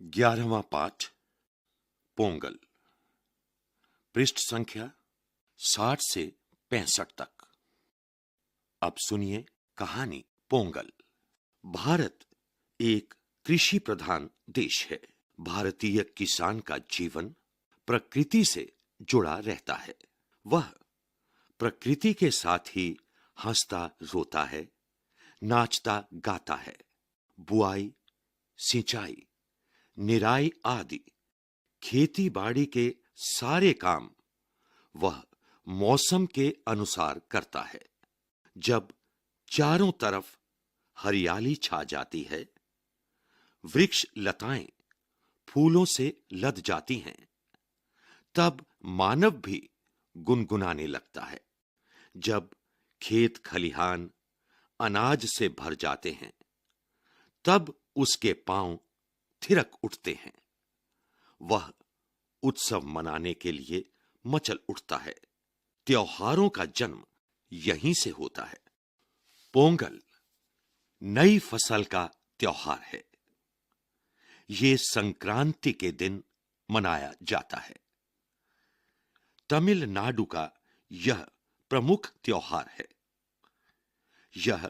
11वां पाठ पोंगल। पृष्ठ संख्या 60 से 65 तक। अब सुनिए कहानी पोंगल। भारत एक कृषि प्रधान देश है। भारतीय किसान का जीवन प्रकृति से जुड़ा रहता है। वह प्रकृति के साथ ही हंसता रोता है, नाचता गाता है। बुआई, सिंचाई, निराई आदि खेती बाड़ी के सारे काम वह मौसम के अनुसार करता है। जब चारों तरफ हरियाली छा जाती है, वृक्ष लताएं फूलों से लद जाती हैं, तब मानव भी गुनगुनाने लगता है। जब खेत खलिहान अनाज से भर जाते हैं, तब उसके पांव थिरक उठते हैं। वह उत्सव मनाने के लिए मचल उठता है। त्योहारों का जन्म यहीं से होता है। पोंगल नई फसल का त्योहार है। ये संक्रांति के दिन मनाया जाता है। तमिलनाडु का यह प्रमुख त्योहार है। यह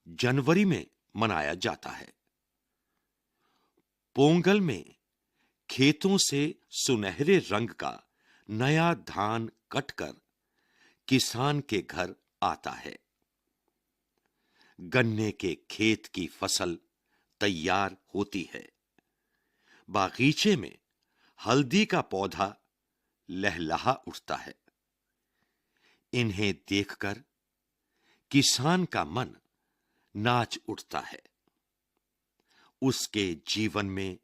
जनवरी में मनाया जाता है। पोंगल में खेतों से सुनहरे रंग का नया धान कटकर किसान के घर आता है। गन्ने के खेत की फसल तैयार होती है। बागीचे में हल्दी का पौधा लहलहा उठता है। इन्हें देखकर किसान का मन नाच उठता है। उसके जीवन में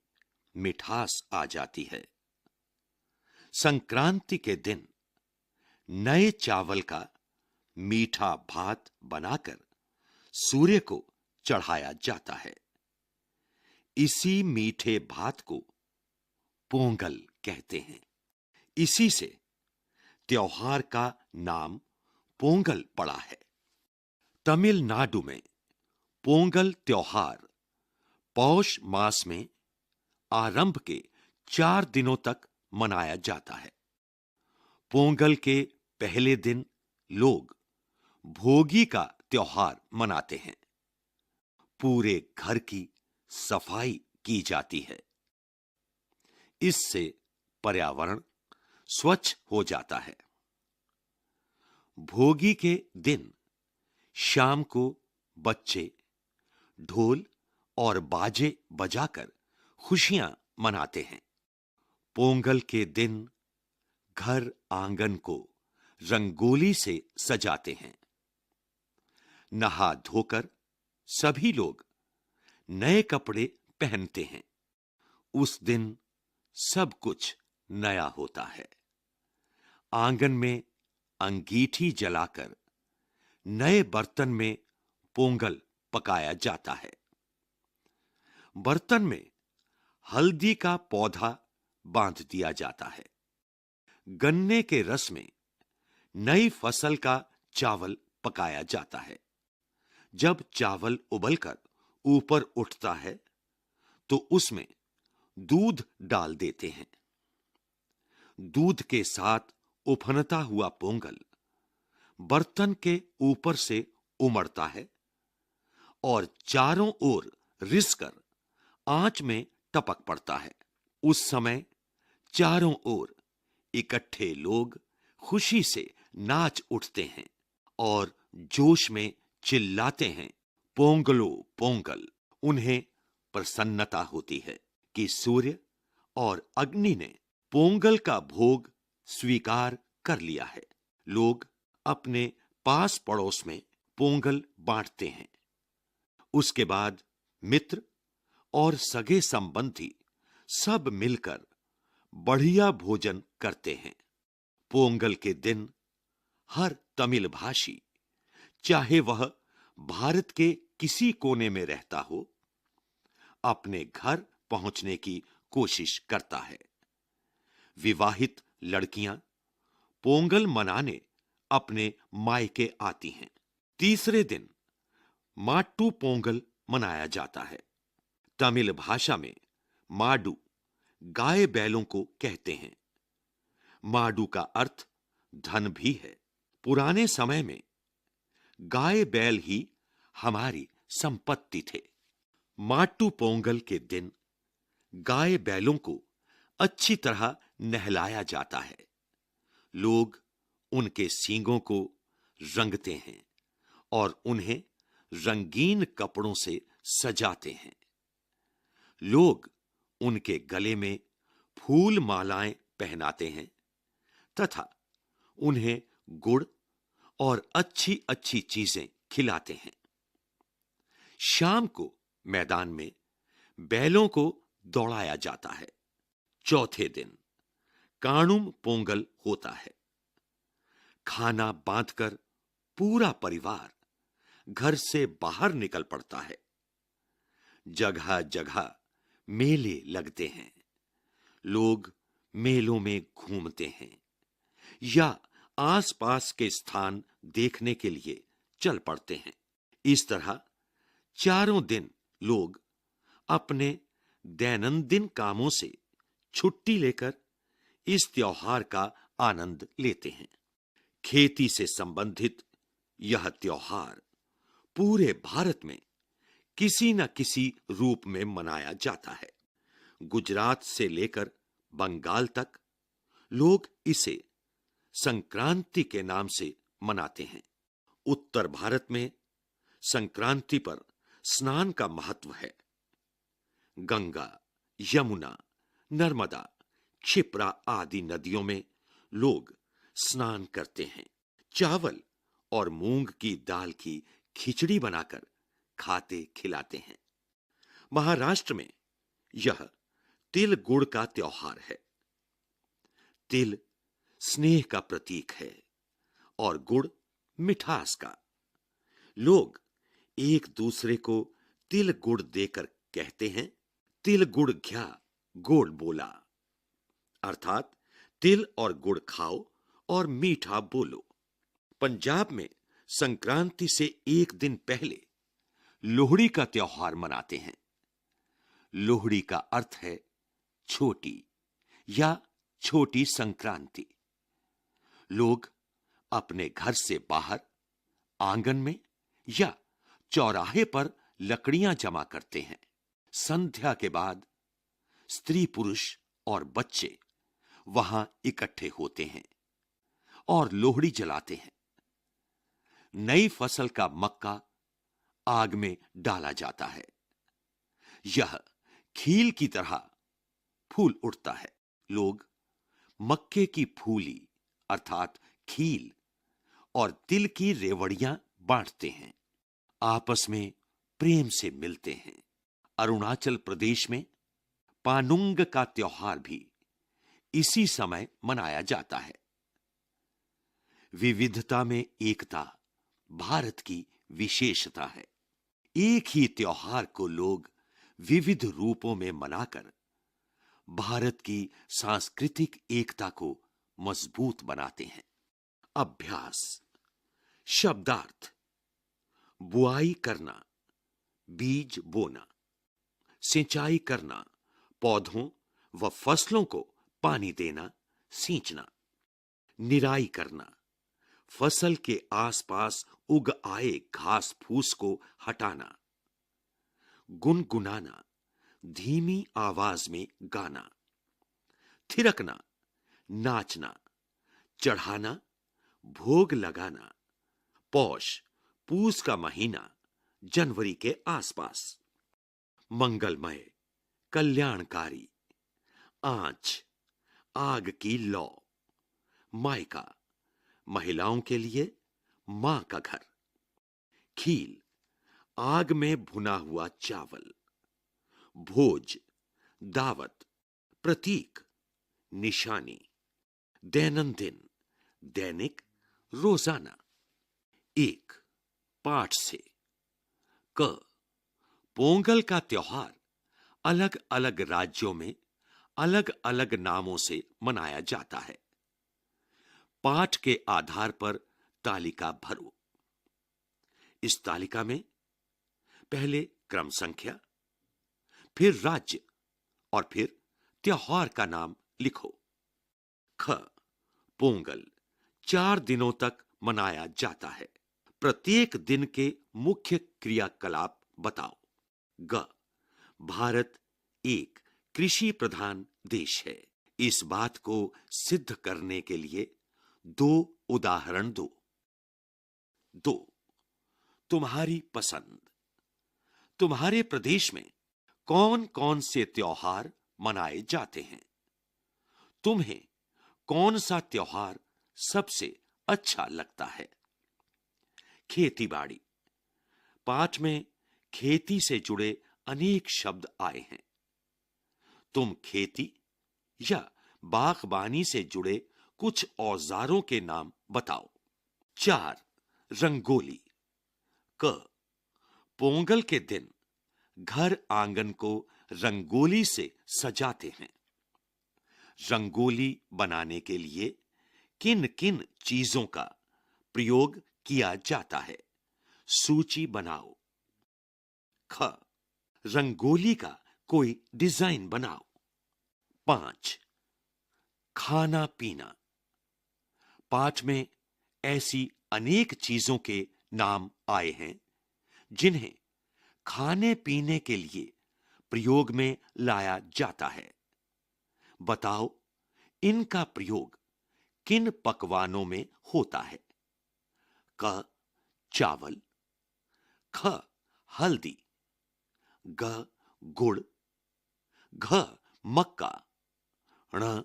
मिठास आ जाती है। संक्रांति के दिन नए चावल का मीठा भात बनाकर सूर्य को चढ़ाया जाता है। इसी मीठे भात को पोंगल कहते हैं। इसी से त्योहार का नाम पोंगल पड़ा है। तमिलनाडु में पोंगल त्योहार पौष मास में आरंभ के 4 दिनों तक मनाया जाता है। पोंगल के पहले दिन लोग भोगी का त्योहार मनाते हैं। पूरे घर की सफाई की जाती है। इससे पर्यावरण स्वच्छ हो जाता है। भोगी के दिन शाम को बच्चे ढोल और बाजे बजाकर खुशियां मनाते हैं। पोंगल के दिन घर आंगन को रंगोली से सजाते हैं। नहा धोकर सभी लोग नए कपड़े पहनते हैं। उस दिन सब कुछ नया होता है। आंगन में अंगीठी जलाकर नए बर्तन में पोंगल पकाया जाता है। बर्तन में हल्दी का पौधा बांध दिया जाता है। गन्ने के रस में नई फसल का चावल पकाया जाता है। जब चावल उबलकर ऊपर उठता है, तो उसमें दूध डाल देते हैं। दूध के साथ उफनता हुआ पोंगल बर्तन के ऊपर से उमड़ता है और चारों ओर रिसकर आंच में टपक पड़ता है। उस समय चारों ओर इकट्ठे लोग खुशी से नाच उठते हैं और जोश में चिल्लाते हैं, पोंगलो पोंगल। उन्हें प्रसन्नता होती है कि सूर्य और अग्नि ने पोंगल का भोग स्वीकार कर लिया है। लोग अपने पास पड़ोस में पोंगल बांटते हैं। उसके बाद मित्र और सगे संबंधी सब मिलकर बढ़िया भोजन करते हैं। पोंगल के दिन हर तमिल भाषी, चाहे वह भारत के किसी कोने में रहता हो, अपने घर पहुंचने की कोशिश करता है। विवाहित लड़कियां पोंगल मनाने अपने मायके आती हैं। तीसरे दिन माट्टू पोंगल मनाया जाता है। तमिल भाषा में माडू गाय बैलों को कहते हैं। माडू का अर्थ धन भी है। पुराने समय में गाय बैल ही हमारी संपत्ति थे। माट्टू पोंगल के दिन गाय बैलों को अच्छी तरह नहलाया जाता है। लोग उनके सींगों को रंगते हैं और उन्हें रंगीन कपड़ों से सजाते हैं। लोग उनके गले में फूल मालाएं पहनाते हैं तथा उन्हें गुड़ और अच्छी अच्छी चीजें खिलाते हैं। शाम को मैदान में बैलों को दौड़ाया जाता है। चौथे दिन काणुम पोंगल होता है। खाना बांधकर पूरा परिवार घर से बाहर निकल पड़ता है। जगह जगह मेले लगते हैं। लोग मेलों में घूमते हैं या आसपास के स्थान देखने के लिए चल पड़ते हैं। इस तरह चारों दिन लोग अपने दैनंदिन कामों से छुट्टी लेकर इस त्योहार का आनंद लेते हैं। खेती से संबंधित यह त्योहार पूरे भारत में किसी न किसी रूप में मनाया जाता है। गुजरात से लेकर बंगाल तक लोग इसे संक्रांति के नाम से मनाते हैं। उत्तर भारत में संक्रांति पर स्नान का महत्व है। गंगा, यमुना, नर्मदा, क्षिप्रा आदि नदियों में लोग स्नान करते हैं। चावल और मूंग की दाल की खिचड़ी बनाकर खाते खिलाते हैं। महाराष्ट्र में यह तिल गुड़ का त्योहार है। तिल स्नेह का प्रतीक है और गुड़ मिठास का। लोग एक दूसरे को तिल गुड़ देकर कहते हैं, तिल गुड़ घ्या गोड़ बोला, अर्थात तिल और गुड़ खाओ और मीठा बोलो। पंजाब में संक्रांति से एक दिन पहले लोहड़ी का त्योहार मनाते हैं। लोहड़ी का अर्थ है छोटी या छोटी संक्रांति। लोग अपने घर से बाहर आंगन में या चौराहे पर लकड़ियां जमा करते हैं। संध्या के बाद स्त्री पुरुष और बच्चे वहां इकट्ठे होते हैं और लोहड़ी जलाते हैं। नई फसल का मक्का आग में डाला जाता है। यह खील की तरह फूल उठता है। लोग मक्के की फूली अर्थात खील और तिल की रेवड़ियां बांटते हैं। आपस में प्रेम से मिलते हैं। अरुणाचल प्रदेश में पानुंग का त्योहार भी इसी समय मनाया जाता है। विविधता में एकता भारत की विशेषता है। एक ही त्योहार को लोग विविध रूपों में मनाकर भारत की सांस्कृतिक एकता को मजबूत बनाते हैं। अभ्यास। शब्दार्थ: बुआई करना, बीज बोना। सिंचाई करना, पौधों व फसलों को पानी देना, सींचना। निराई करना, फसल के आसपास उग आए घास फूस को हटाना। गुनगुनाना, धीमी आवाज में गाना। थिरकना, नाचना। चढ़ाना, भोग लगाना। पौष, पूस का महीना, जनवरी के आसपास। मंगलमय, कल्याणकारी। आंच, आग की लौ। मायका, महिलाओं के लिए मां का घर। खील, आग में भुना हुआ चावल। भोज, दावत, प्रतीक, निशानी। दैनंदिन, दैनिक, रोजाना। एक, पाठ से। क, पोंगल का त्योहार अलग अलग राज्यों में अलग अलग नामों से मनाया जाता है। पाठ के आधार पर तालिका भरो। इस तालिका में पहले क्रम संख्या, फिर राज्य और फिर त्योहार का नाम लिखो। ख, पोंगल 4 दिनों तक मनाया जाता है। प्रत्येक दिन के मुख्य क्रियाकलाप बताओ। ग, भारत एक कृषि प्रधान देश है। इस बात को सिद्ध करने के लिए 2 उदाहरण दो। 2, तुम्हारी पसंद। तुम्हारे प्रदेश में कौन-कौन से त्योहार मनाए जाते हैं? तुम्हें कौन सा त्योहार सबसे अच्छा लगता है? खेती-बाड़ी। पाठ में खेती से जुड़े अनेक शब्द आए हैं। तुम खेती या बागबानी से जुड़े कुछ औजारों के नाम बताओ। 4, रंगोली। क, पोंगल के दिन घर आंगन को रंगोली से सजाते हैं। रंगोली बनाने के लिए किन-किन चीजों का प्रयोग किया जाता है? सूची बनाओ। ख, रंगोली का कोई डिजाइन बनाओ। 5, खाना पीना। पाठ में ऐसी अनेक चीजों के नाम आए हैं जिन्हें खाने पीने के लिए प्रयोग में लाया जाता है। बताओ, इनका प्रयोग किन पकवानों में होता है? क, चावल। ख, हल्दी। ग, गुड़। घ, मक्का। ण,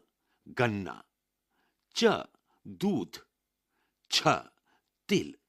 गन्ना। च, दूध। छ, तिल।